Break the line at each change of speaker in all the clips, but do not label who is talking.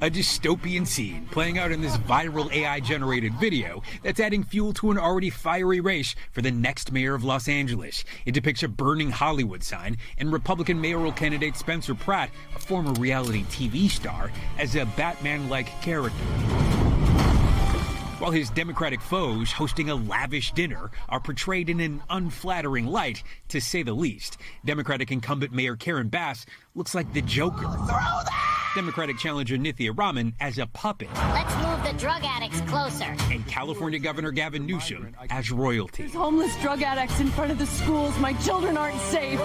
A dystopian scene playing out in this viral AI-generated video that's adding fuel to an already fiery race for the next mayor of Los Angeles. It depicts a burning Hollywood sign and Republican mayoral candidate Spencer Pratt, a former reality TV star, as a Batman-like character. While his Democratic foes hosting a lavish dinner are portrayed in an unflattering light, to say the least. Democratic incumbent Mayor Karen Bass looks like the Joker. Democratic challenger Nithya Raman as a puppet.
Let's move the drug addicts closer.
And California Governor Gavin Newsom as royalty.
There's homeless drug addicts in front of the schools. My children aren't safe.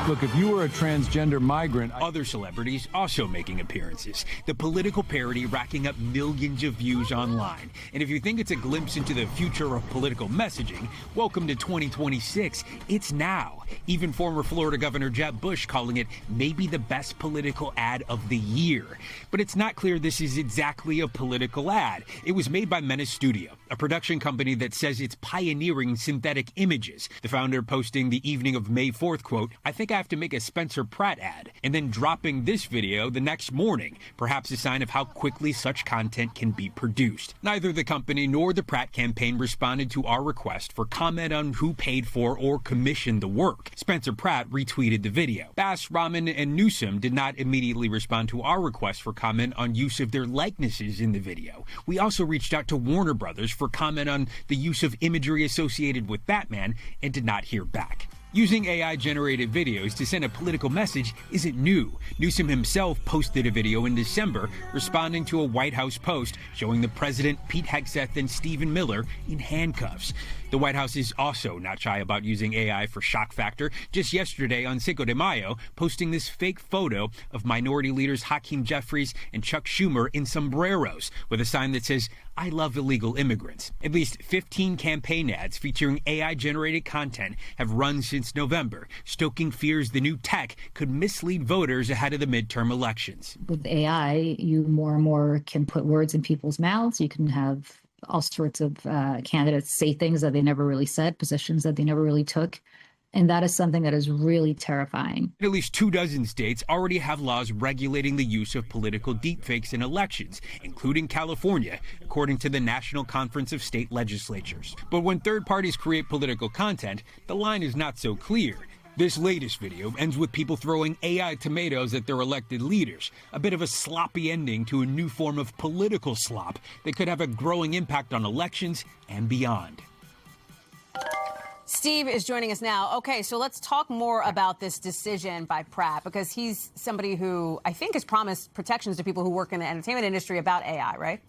Look, if you were a transgender migrant...
Other celebrities also making appearances. The political parody racking up millions of views online. And if you think it's a glimpse into the future of political messaging, welcome to 2026. It's now. Even former Florida Governor Jeb Bush calling it maybe the best political ad of the year. But it's not clear this is exactly a political ad. It was made by Menace Studio, a production company that says it's pioneering synthetic images. The founder posting the evening of May 4th, quote, "I think I have to make a Spencer Pratt ad," and then dropping this video the next morning, perhaps a sign of how quickly such content can be produced. Neither the company nor the Pratt campaign responded to our request for comment on who paid for or commissioned the work. Spencer Pratt retweeted the video. Bass, Raman, and Newsom did not immediately respond to our request for comment on use of their likenesses in the video. We also reached out to Warner Brothers for comment on the use of imagery associated with Batman and did not hear back. Using AI-generated videos to send a political message isn't new. Newsom himself posted a video in December responding to a White House post showing the president, Pete Hegseth, and Stephen Miller in handcuffs. The White House is also not shy about using AI for shock factor. Just yesterday on Cinco de Mayo, posting this fake photo of minority leaders Hakeem Jeffries and Chuck Schumer in sombreros with a sign that says, "I love illegal immigrants." At least 15 campaign ads featuring AI-generated content have run since November, stoking fears the new tech could mislead voters ahead of the midterm elections.
With AI, you more and more can put words in people's mouths. You can have all sorts of candidates say things that they never really said, positions that they never really took. And that is something that is really terrifying.
At least 24 states already have laws regulating the use of political deepfakes in elections, including California, according to the National Conference of State Legislatures. But when third parties create political content, the line is not so clear. This latest video ends with people throwing AI tomatoes at their elected leaders, a bit of a sloppy ending to a new form of political slop that could have a growing impact on elections and beyond.
Steve is joining us now. Okay, so let's talk more about this decision by Pratt, because he's somebody who I think has promised protections to people who work in the entertainment industry about AI, right?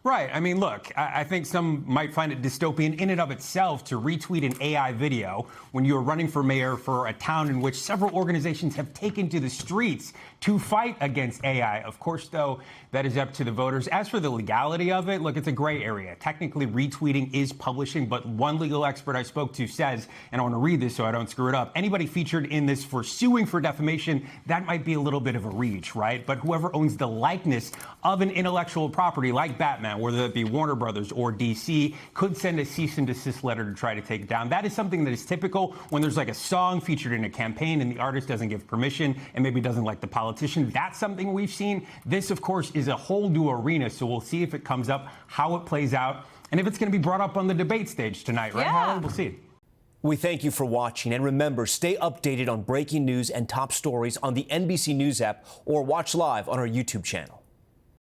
Right. I mean, look, I think some might find it dystopian in and of itself to retweet an AI video when you're running for mayor for a town in which several organizations have taken to the streets to fight against AI. Of course, though, that is up to the voters. As for the legality of it, look, it's a gray area. Technically, retweeting is publishing, but one legal expert I spoke to says, and I want to read this so I don't screw it up, anybody featured in this for suing for defamation, that might be a little bit of a reach, right? But whoever owns the likeness of an intellectual property like Batman, whether that be Warner Brothers or DC, could send a cease and desist letter to try to take it down. That is something that is typical when there's like a song featured in a campaign and the artist doesn't give permission and maybe doesn't like the politician. That's something we've seen. This, of course, is a whole new arena, so we'll see if it comes up, how it plays out, and if it's going to be brought up on the debate stage tonight, right, Holly? We'll see.
We thank you for watching, and remember, stay updated on breaking news and top stories on the NBC News app or watch live on our YouTube channel.